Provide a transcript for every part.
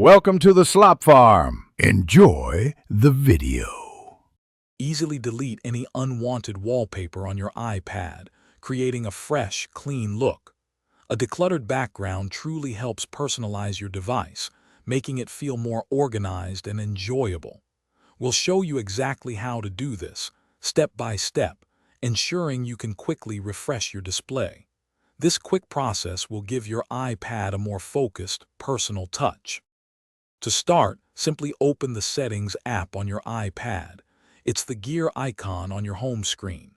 Welcome to the Slop Farm. Enjoy the video. Easily delete any unwanted wallpaper on your iPad, creating a fresh, clean look. A decluttered background truly helps personalize your device, making it feel more organized and enjoyable. We'll show you exactly how to do this, step by step, ensuring you can quickly refresh your display. This quick process will give your iPad a more focused, personal touch. To start, simply open the Settings app on your iPad. It's the gear icon on your home screen.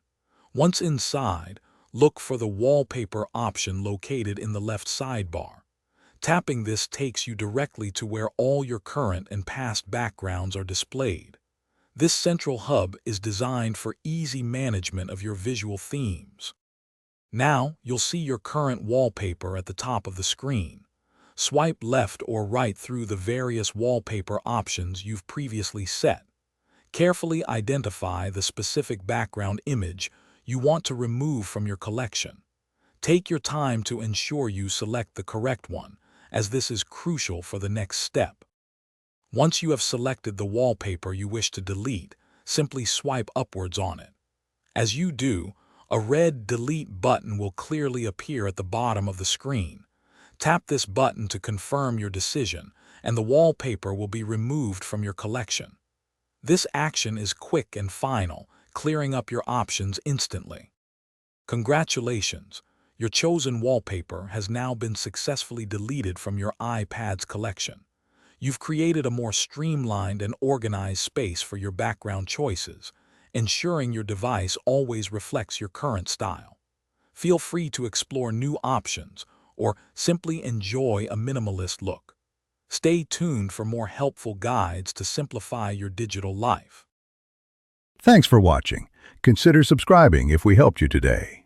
Once inside, look for the Wallpaper option located in the left sidebar. Tapping this takes you directly to where all your current and past backgrounds are displayed. This central hub is designed for easy management of your visual themes. Now, you'll see your current wallpaper at the top of the screen. Swipe left or right through the various wallpaper options you've previously set. Carefully identify the specific background image you want to remove from your collection. Take your time to ensure you select the correct one, as this is crucial for the next step. Once you have selected the wallpaper you wish to delete, simply swipe upwards on it. As you do, a red Delete button will clearly appear at the bottom of the screen. Tap this button to confirm your decision, and the wallpaper will be removed from your collection. This action is quick and final, clearing up your options instantly. Congratulations! Your chosen wallpaper has now been successfully deleted from your iPad's collection. You've created a more streamlined and organized space for your background choices, ensuring your device always reflects your current style. Feel free to explore new options or simply enjoy a minimalist look. Stay tuned for more helpful guides to simplify your digital life. Thanks for watching. Consider subscribing if we helped you today.